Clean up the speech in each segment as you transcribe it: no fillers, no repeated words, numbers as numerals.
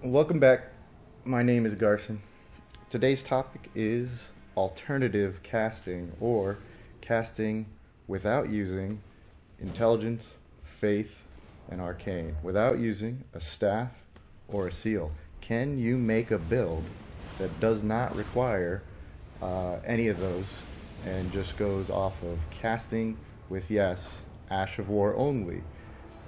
Welcome back. My name is Garson. Today's topic is alternative casting, or casting without using intelligence, faith, and arcane, without using a staff or a seal. Can you make a build that does not require any of those and just goes off of casting with, yes, Ash of War only?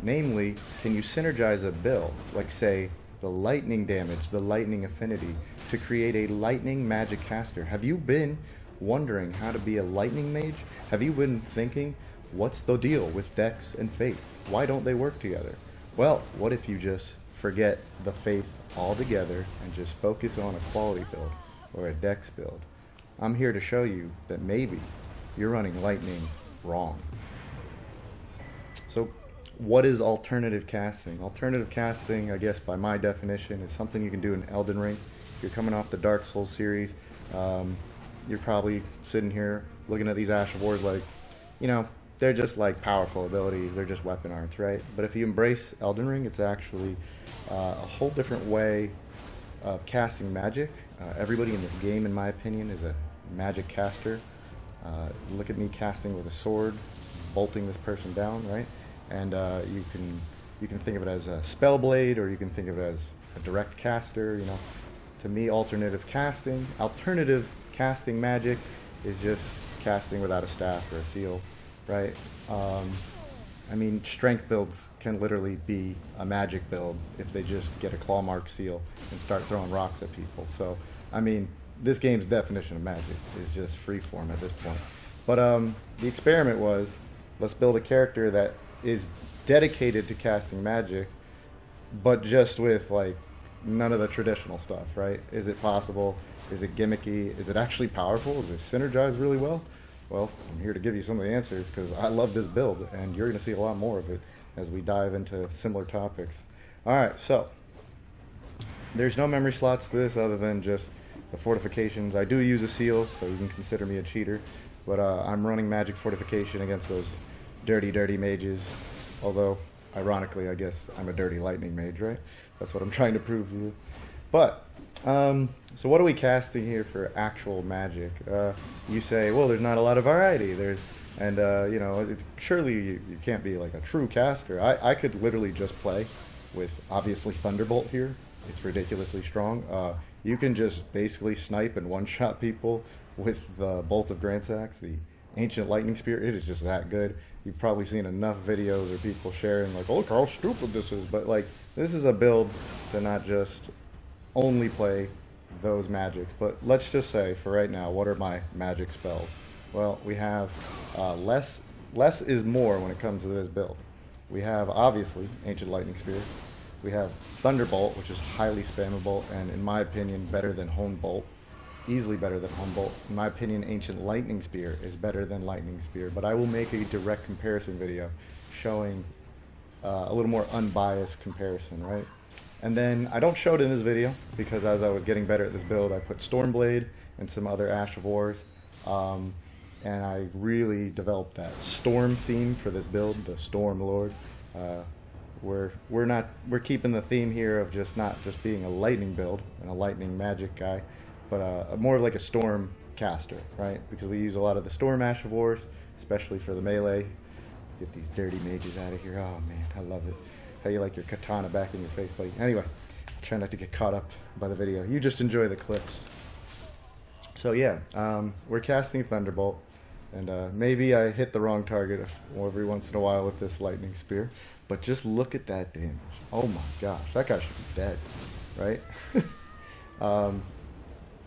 Namely, can you synergize a build, like say the lightning damage, the lightning affinity, to create a lightning magic caster? Have you been wondering how to be a lightning mage? Have you been thinking, what's the deal with Dex and Faith? Why don't they work together? Well, what if you just forget the Faith altogether and just focus on a quality build or a Dex build? I'm here to show you that maybe you're running lightning wrong. So what is alternative casting? Alternative casting, I guess by my definition, is something you can do in Elden Ring. If you're coming off the Dark Souls series, you're probably sitting here looking at these Ash of Wars like, they're just like powerful abilities, they're just weapon arts, right? But if you embrace Elden Ring, it's actually a whole different way of casting magic. Everybody in this game, in my opinion, is a magic caster. Look at me casting with a sword, bolting this person down, right? And you can think of it as a spell blade, or you can think of it as a direct caster. To me, alternative casting magic is just casting without a staff or a seal, right? I mean, strength builds can literally be a magic build if they just get a claw mark seal and start throwing rocks at people. So, I mean, this game's definition of magic is just freeform at this point. But the experiment was, let's build a character that is dedicated to casting magic, but just with like none of the traditional stuff, right? Is it possible? Is it gimmicky? Is it actually powerful? Is it synergized really well? Well, I'm here to give you some of the answers because I love this build, and you're going to see a lot more of it as we dive into similar topics. Alright, so there's no memory slots to this other than just the fortifications. I do use a seal, so you can consider me a cheater, but I'm running magic fortification against those dirty mages, although ironically I guess I'm a dirty lightning mage, right? That's what I'm trying to prove to you. But so what are we casting here for actual magic? You say, well, there's not a lot of variety. Surely you can't be like a true caster. I could literally just play with obviously Thunderbolt here. It's ridiculously strong. You can just basically snipe and one-shot people with the Bolt of Grandsax, the Ancient Lightning Spear. It is just that good. You've probably seen enough videos of people sharing like, oh, look how stupid this is. But like, this is a build to not just only play those magics. But let's just say for right now, what are my magic spells? Well, we have less is more when it comes to this build. We have obviously Ancient Lightning Spear. We have Thunderbolt, which is highly spammable and in my opinion better than Hone Bolt. Easily better than Humboldt. In my opinion, Ancient Lightning Spear is better than Lightning Spear, but I will make a direct comparison video showing a little more unbiased comparison, right? And then I don't show it in this video because as I was getting better at this build, I put Stormblade and some other Ash of Wars, and I really developed that Storm theme for this build, the Stormlord. We're keeping the theme here of just not just being a lightning build and a lightning magic guy, but more of like a storm caster, right? Because we use a lot of the storm Ash of Wars, especially for the melee. Get these dirty mages out of here. Oh man, I love it. How you like your katana back in your face, buddy. Anyway, try not to get caught up by the video. You just enjoy the clips. So yeah, we're casting Thunderbolt, and maybe I hit the wrong target every once in a while with this Lightning Spear, but just look at that damage. Oh my gosh, that guy should be dead, right?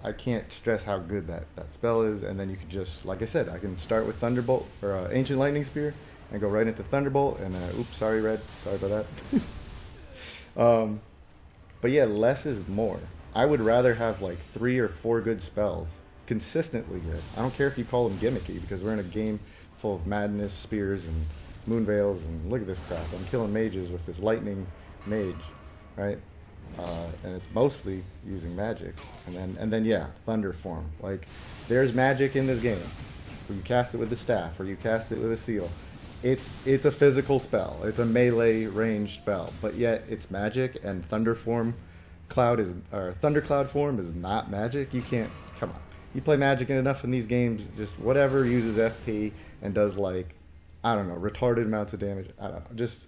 I can't stress how good that spell is, and then you can just, like I said, I can start with Thunderbolt, or Ancient Lightning Spear, and go right into Thunderbolt, and oops, sorry Red, sorry about that. But yeah, less is more. I would rather have like 3 or 4 good spells, consistently good. I don't care if you call them gimmicky, because we're in a game full of madness, spears, and moon veils, and look at this crap. I'm killing mages with this lightning mage, right? And it's mostly using magic, and then yeah, thunder form. Like, there's magic in this game. Where you cast it with a staff, or you cast it with a seal. It's a physical spell. It's a melee ranged spell, but yet it's magic, and thunder form or Thundercloud form is not magic. You can't, come on. You play magic enough in these games, just whatever uses FP and does like, I don't know, retarded amounts of damage. I don't know, just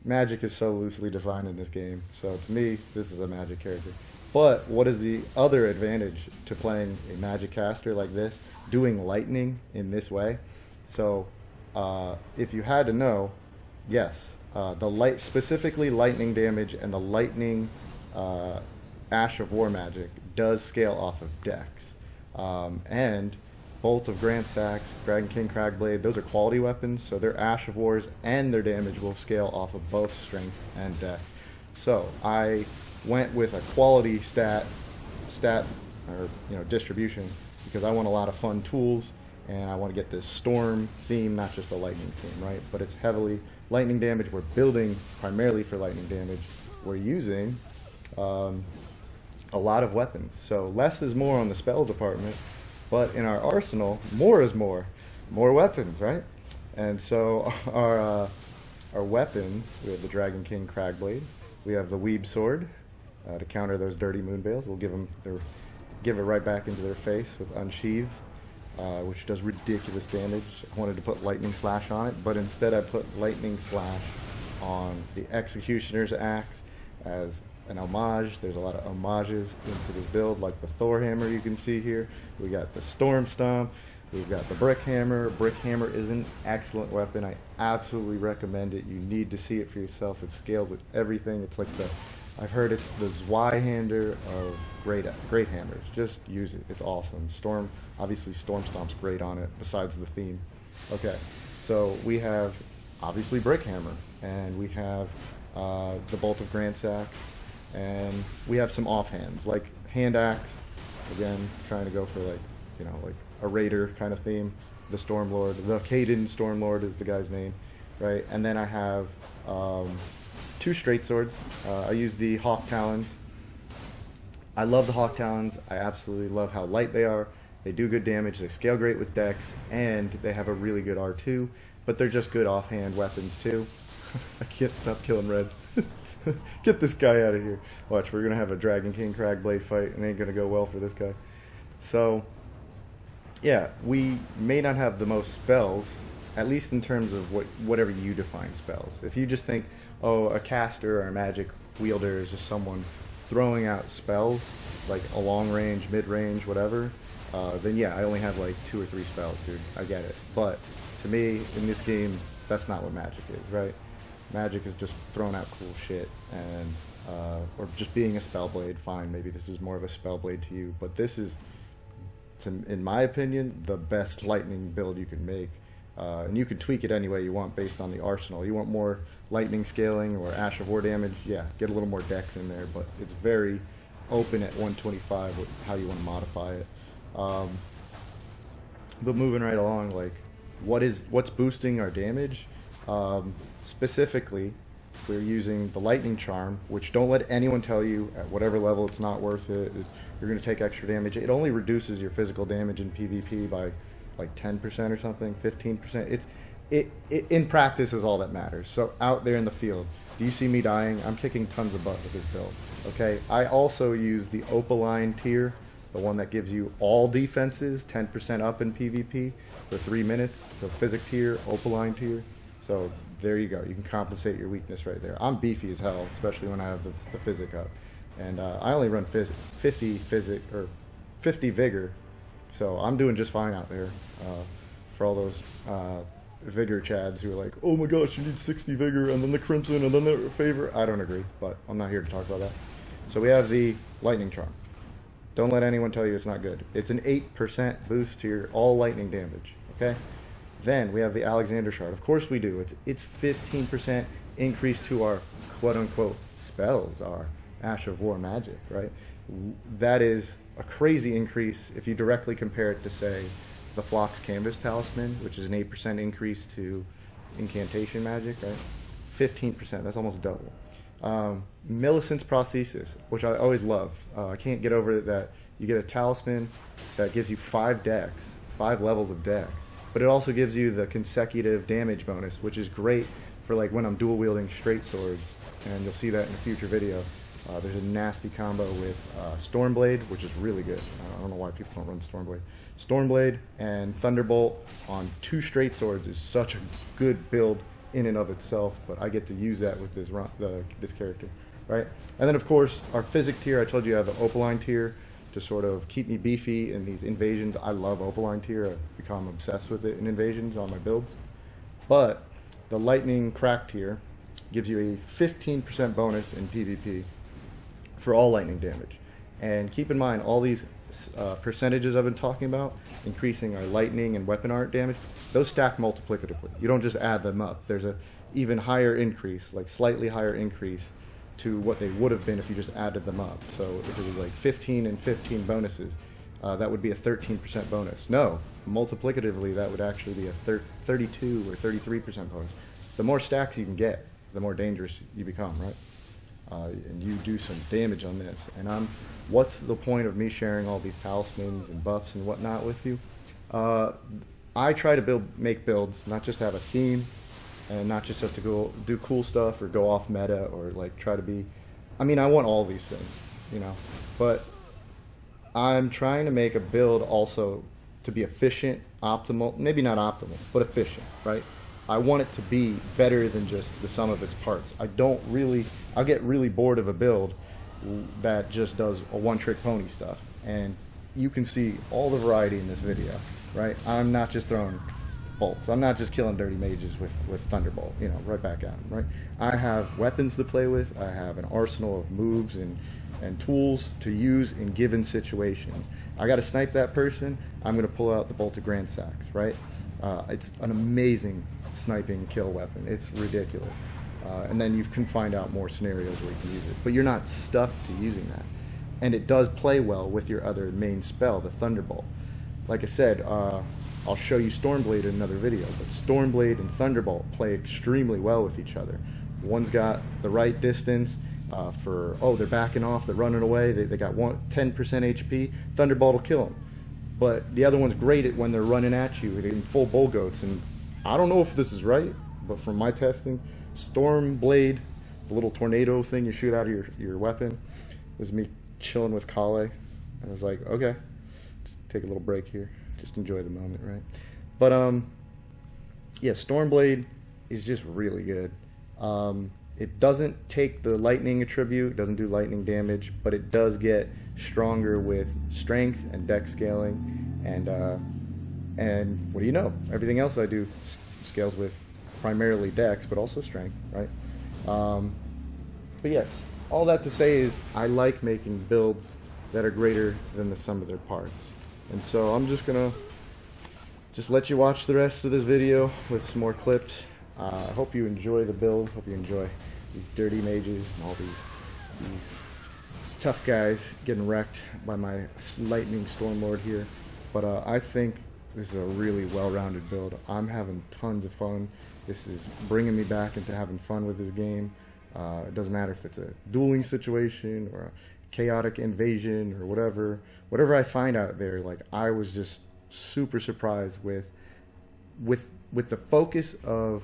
magic is so loosely defined in this game. So to me, this is a magic character. But what is the other advantage to playing a magic caster like this, doing lightning in this way? So if you had to know, yes, specifically lightning damage and the lightning Ash of War magic does scale off of Dex. And Bolt of Grandsax, Dragon King Cragblade, those are quality weapons, so their Ash of Wars and their damage will scale off of both strength and Dex. So I went with a quality stat or distribution because I want a lot of fun tools and I want to get this storm theme, not just a lightning theme, right? But it's heavily lightning damage. We're building primarily for lightning damage. We're using a lot of weapons. So less is more on the spell department, but in our arsenal, more is more. More weapons, right? And so our weapons, we have the Dragon King Cragblade. We have the Weeb Sword to counter those dirty Moonveils. We'll give it right back into their face with Unsheath, which does ridiculous damage. I wanted to put Lightning Slash on it, but instead I put Lightning Slash on the Executioner's Axe as an homage. There's a lot of homages into this build, like the Thor Hammer you can see here. We got the Storm Stomp. We've got the Brick Hammer. Brick Hammer is an excellent weapon. I absolutely recommend it. You need to see it for yourself. It scales with everything. It's like I've heard it's the Zweihander of great hammers. Just use it. It's awesome. Obviously Storm Stomp's great on it, besides the theme. Okay, so we have, obviously, Brick Hammer, and we have the Bolt of Grandsack, and we have some offhands, like Hand Axe, again, trying to go for like a Raider kind of theme. The Stormlord, the Caden Stormlord is the guy's name, right? And then I have two straight swords. I use the Hawk Talons. I love the Hawk Talons. I absolutely love how light they are. They do good damage. They scale great with Dex, and they have a really good R2. But they're just good offhand weapons too. I can't stop killing reds. Get this guy out of here. Watch, we're gonna have a Dragon King Cragblade fight, and it ain't gonna go well for this guy. So, yeah, we may not have the most spells, at least in terms of whatever you define spells. If you just think, oh, a caster or a magic wielder is just someone throwing out spells, like a long range, mid range, whatever, then yeah, I only have like 2 or 3 spells, dude. I get it. But to me, in this game, that's not what magic is, right? Magic is just throwing out cool shit, and or just being a spellblade. Fine, maybe this is more of a spellblade to you, but this is, in my opinion, the best lightning build you can make. And you can tweak it any way you want based on the arsenal. You want more lightning scaling or Ash of War damage, yeah, get a little more Dex in there, but it's very open at 125 with how you want to modify it. But moving right along, like, what's boosting our damage? Specifically, we're using the Lightning Charm, which don't let anyone tell you at whatever level it's not worth it. You're going to take extra damage. It only reduces your physical damage in PvP by like 10% or something, 15%. It in practice is all that matters. So out there in the field, do you see me dying? I'm kicking tons of butt with this build. Okay, I also use the Opaline tier, the one that gives you all defenses 10% up in PvP for 3 minutes. The Physic tier, Opaline tier. So there you go. You can compensate your weakness right there. I'm beefy as hell, especially when I have the Physic up, and I only run 50 Physic or 50 Vigor. So I'm doing just fine out there. For all those Vigor chads who are like, oh my gosh, you need 60 Vigor and then the Crimson and then the Favor. I don't agree, but I'm not here to talk about that. So we have the Lightning Charm. Don't let anyone tell you it's not good. It's an 8% boost to your all lightning damage, okay? Then we have the Alexander Shard. Of course we do. It's 15% increase to our quote-unquote spells, our Ash of War magic, right? That is a crazy increase if you directly compare it to, say, the Phlox Canvas Talisman, which is an 8% increase to incantation magic, right? 15%, that's almost double. Millicent's Prosthesis, which I always love. I can't get over it that you get a talisman that gives you 5 Dex, 5 levels of Dex, but it also gives you the consecutive damage bonus, which is great for like when I'm dual wielding straight swords, and you'll see that in a future video. There's a nasty combo with Stormblade, which is really good. I don't know why people don't run Stormblade. Stormblade and Thunderbolt on 2 straight swords is such a good build in and of itself, but I get to use that with this character, right? And then of course our physic tier. I told you I have an Opaline tier to sort of keep me beefy in these invasions. I love Opaline tier. I've become obsessed with it in invasions on my builds. But the Lightning Crack tier gives you a 15% bonus in PvP for all lightning damage. And keep in mind, all these percentages I've been talking about, increasing our lightning and weapon art damage, those stack multiplicatively. You don't just add them up. There's a even higher increase, like slightly higher increase to what they would have been if you just added them up. So if it was like 15 and 15 bonuses, that would be a 13% bonus. No, multiplicatively that would actually be a 32 or 33% bonus. The more stacks you can get, the more dangerous you become, right? And you do some damage on this. And what's the point of me sharing all these talismans and buffs and whatnot with you? I try to make builds, not just have a theme, and not just have to go do cool stuff or go off meta or like try to be. I mean, I want all these things, you know, but I'm trying to make a build also to be efficient, optimal, maybe not optimal, but efficient, right? I want it to be better than just the sum of its parts. I'll get really bored of a build that just does a one-trick pony stuff. And you can see all the variety in this video, right? I'm not just throwing bolts. I'm not just killing dirty mages with Thunderbolt, you know, right back at them, right? I have weapons to play with. I have an arsenal of moves and tools to use in given situations. I got to snipe that person, I'm going to pull out the Bolt of Grand Sax, right? It's an amazing sniping kill weapon. It's ridiculous. And then you can find out more scenarios where you can use it. But you're not stuck to using that. And it does play well with your other main spell, the Thunderbolt. Like I said, I'll show you Stormblade in another video, but Stormblade and Thunderbolt play extremely well with each other. One's got the right distance they're backing off, they're running away, they got 10% HP, Thunderbolt will kill them. But the other one's great at when they're running at you, they're in full bull goats. And I don't know if this is right, but from my testing, Stormblade, the little tornado thing you shoot out of your weapon, was me chilling with Kale. I was like, okay, just take a little break here, just enjoy the moment, right? But yeah, Stormblade is just really good. It doesn't take the lightning attribute, it doesn't do lightning damage, but it does get stronger with strength and dex scaling, and what do you know? Everything else I do scales with primarily dex, but also strength, right? But yeah, all that to say is I like making builds that are greater than the sum of their parts. And so I'm just gonna let you watch the rest of this video with some more clips. I hope you enjoy the build. Hope you enjoy these dirty mages and all these tough guys getting wrecked by my lightning Stormlord here. But I think this is a really well-rounded build. I'm having tons of fun. This is bringing me back into having fun with this game. It doesn't matter if it's a dueling situation or a chaotic invasion or whatever I find out there. Like, I was just super surprised with the focus of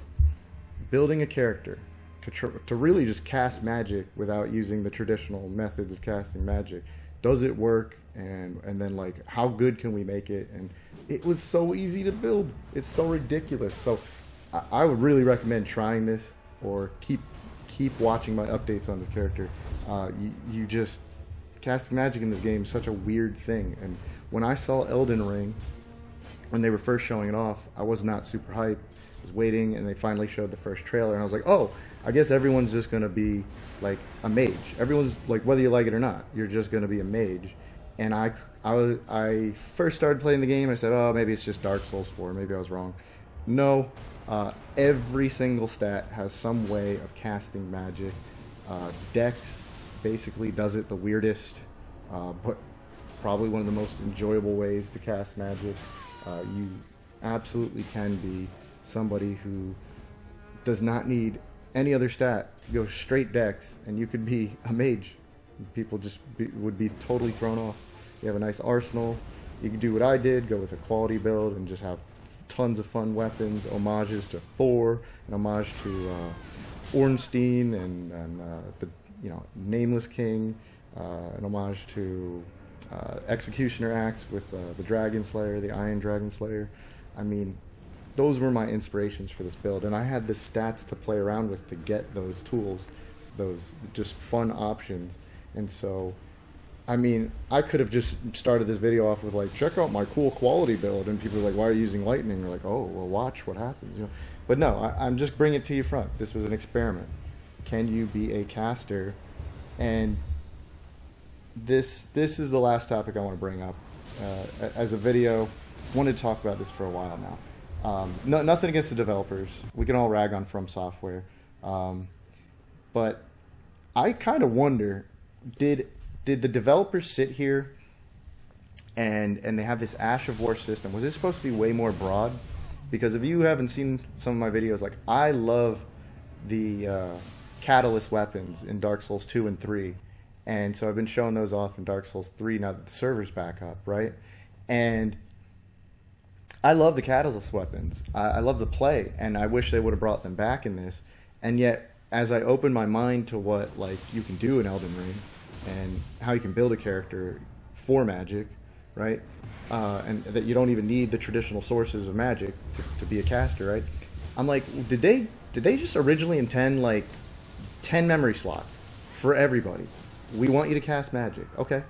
building a character to really just cast magic without using the traditional methods of casting magic. Does it work? And then, like, how good can we make it? And it was so easy to build. It's so ridiculous. So I would really recommend trying this, or keep watching my updates on this character. You just casting magic in this game is such a weird thing. And when I saw Elden Ring, when they were first showing it off, I was not super hyped. I was waiting, and they finally showed the first trailer, and I was like, oh, I guess everyone's just gonna be like a mage. Everyone's like, whether you like it or not, you're just gonna be a mage. And I first started playing the game, and I said, oh, maybe it's just Dark Souls 4. Maybe I was wrong. No, every single stat has some way of casting magic. Dex basically does it the weirdest, but probably one of the most enjoyable ways to cast magic. You absolutely can be somebody who does not need any other stat. You go straight Dex, and you could be a mage. People just would be totally thrown off. You have a nice arsenal. You can do what I did, go with a quality build, and just have tons of fun weapons, homages to Thor, an homage to Ornstein, and you know, Nameless King, an homage to Executioner Axe with the Dragon Slayer, the Iron Dragon Slayer. I mean, those were my inspirations for this build, and I had the stats to play around with to get those tools, those just fun options. And so, I mean, I could have just started this video off with like, check out my cool quality build, and people are like, why are you using lightning? You're like, oh, well, watch what happens. You know? But no, I'm just bringing it to you front. This was an experiment. Can you be a caster? And this is the last topic I want to bring up as a video. Wanted to talk about this for a while now. Nothing against the developers. We can all rag on From Software, but I kind of wonder, did the developers sit here and they have this Ash of War system? Was it supposed to be way more broad? Because if you haven't seen some of my videos, like, I love the Catalyst weapons in Dark Souls 2 and 3. And so I've been showing those off in Dark Souls 3 now that the server's back up, right? And I love the Catalyst weapons. I love the play, and I wish they would have brought them back in this. And yet, as I open my mind to what, like, you can do in Elden Ring and how you can build a character for magic, right? And that you don't even need the traditional sources of magic to be a caster, right? I'm like, did they just originally intend like 10 memory slots for everybody? We want you to cast magic. Okay.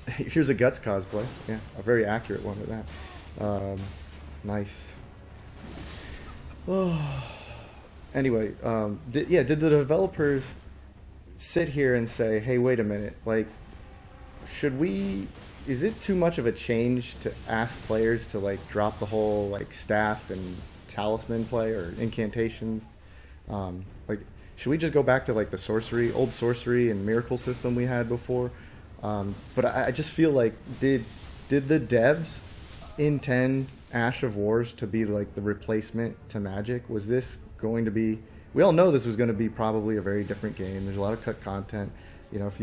Here's a Guts cosplay. Yeah, a very accurate one at that. Nice. Oh. Anyway, did the developers sit here and say, hey, wait a minute, like, is it too much of a change to ask players to like drop the whole like staff and talisman play or incantations? Like, should we just go back to like the old sorcery and miracle system we had before? But I just feel like, did the devs intend Ash of Wars to be like the replacement to Magic? Was this going to be? We all know this was going to be probably a very different game. There's a lot of cut content. You know, if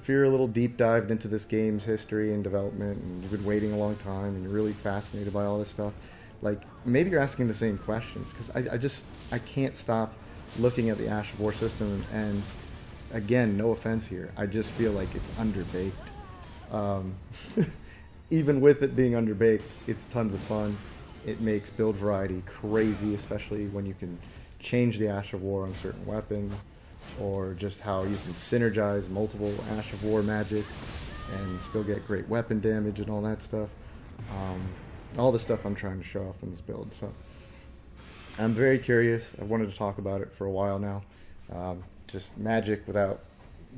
you're a little deep dived into this game's history and development, and you've been waiting a long time, and you're really fascinated by all this stuff, like, maybe you're asking the same questions, because I can't stop looking at the Ash of War system, and again, no offense here, I just feel like it's underbaked. Even with it being underbaked, it's tons of fun. It makes build variety crazy, especially when you can change the Ash of War on certain weapons, or just how you can synergize multiple Ash of War magics and still get great weapon damage and all that stuff. All the stuff I'm trying to show off in this build. So I'm very curious. I've wanted to talk about it for a while now. Just magic without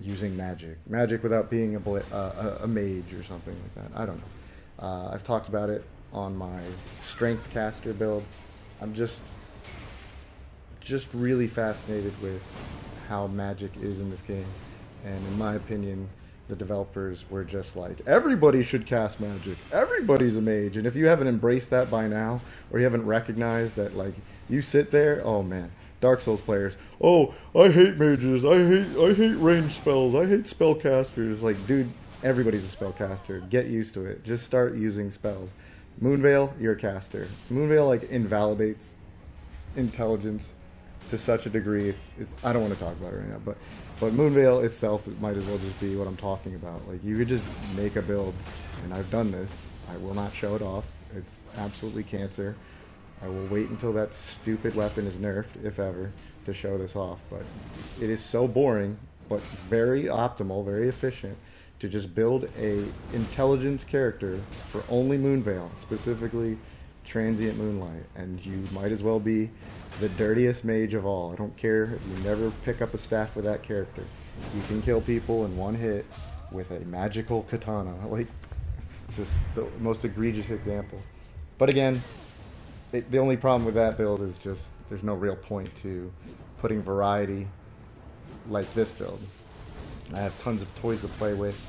using magic. Magic without being a mage or something like that. I don't know. I've talked about it on my strength caster build. I'm just really fascinated with how magic is in this game, and in my opinion, the developers were just like, everybody should cast magic, everybody's a mage. And if you haven't embraced that by now, or you haven't recognized that, like, you sit there, oh man, Dark Souls players, oh, I hate mages, I hate ranged spells, I hate spellcasters. Like, dude, everybody's a spellcaster. Get used to it. Just start using spells. Moonveil, you're a caster. Moonveil, like, invalidates intelligence to such a degree, it's I don't want to talk about it right now, but Moonveil itself, it might as well just be what I'm talking about. Like, you could just make a build, and I've done this. I will not show it off. It's absolutely cancer. I will wait until that stupid weapon is nerfed, if ever, to show this off. But it is so boring, but very optimal, very efficient, to just build a intelligence character for only Moonveil, specifically Transient Moonlight, and you might as well be the dirtiest mage of all. I don't care if you never pick up a staff with that character. You can kill people in one hit with a magical katana. Like, it's just the most egregious example. But again, the only problem with that build is just there's no real point to putting variety like this build. I have tons of toys to play with,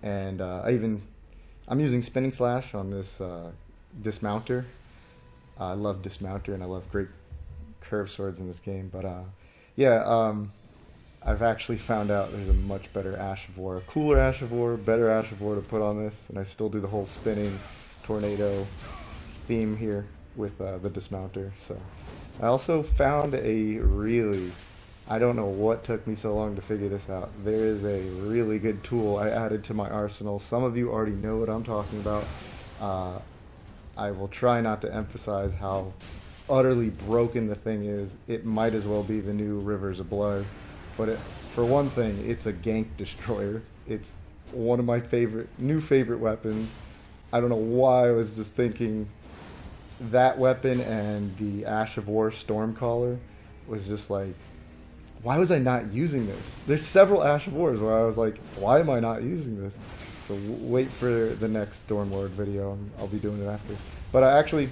and I'm using Spinning Slash on this Dismounter. I love Dismounter, and I love great curved swords in this game. But I've actually found out there's a much better Ash of War, a cooler Ash of War, better Ash of War to put on this, and I still do the whole spinning tornado theme here with the Dismounter. So I also found a really, I don't know what took me so long to figure this out. There is a really good tool I added to my arsenal. Some of you already know what I'm talking about. I will try not to emphasize how utterly broken the thing is. It might as well be the new Rivers of Blood. But for one thing, it's a gank destroyer. It's one of my new favorite weapons. I don't know why I was just thinking that weapon and the Ash of War Stormcaller was just like, why was I not using this? There's several Ash of Wars where I was like, why am I not using this? So wait for the next Stormlord video, and I'll be doing it after. But I actually,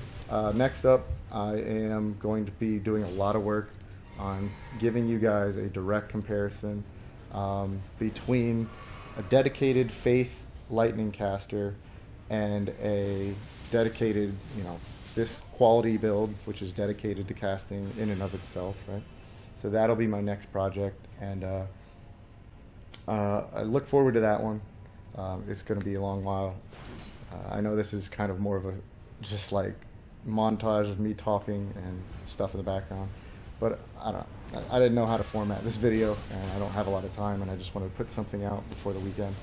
next up, I am going to be doing a lot of work on giving you guys a direct comparison between a dedicated Faith Lightning caster and a dedicated, this quality build, which is dedicated to casting in and of itself, right? So that'll be my next project, and I look forward to that one. It's going to be a long while. I know this is kind of more of a just like montage of me talking and stuff in the background, but I don't know. I didn't know how to format this video, and I don't have a lot of time, and I just wanted to put something out before the weekend.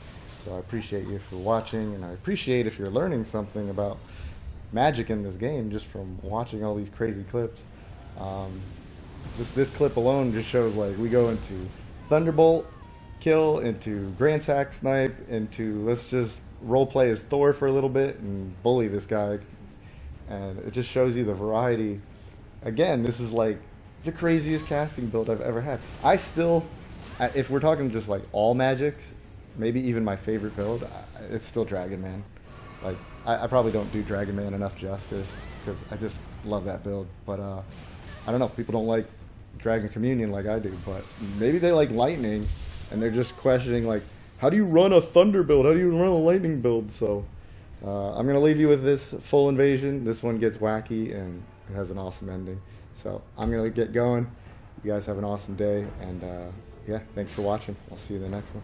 So I appreciate you for watching, and I appreciate if you're learning something about magic in this game just from watching all these crazy clips. Just this clip alone just shows, like, we go into Thunderbolt kill, into Grand Sack snipe, into let's just roleplay as Thor for a little bit and bully this guy. And it just shows you the variety. Again, this is like the craziest casting build I've ever had. I still, if we're talking just like all magics, maybe even my favorite build, it's still Dragon Man. Like, I probably don't do Dragon Man enough justice because I just love that build. But I don't know, people don't like Dragon Communion like I do, but maybe they like Lightning and they're just questioning, like, how do you run a Thunder build? How do you run a Lightning build? So I'm going to leave you with this full invasion. This one gets wacky and it has an awesome ending. So I'm going to get going. You guys have an awesome day, and yeah, thanks for watching. I'll see you in the next one.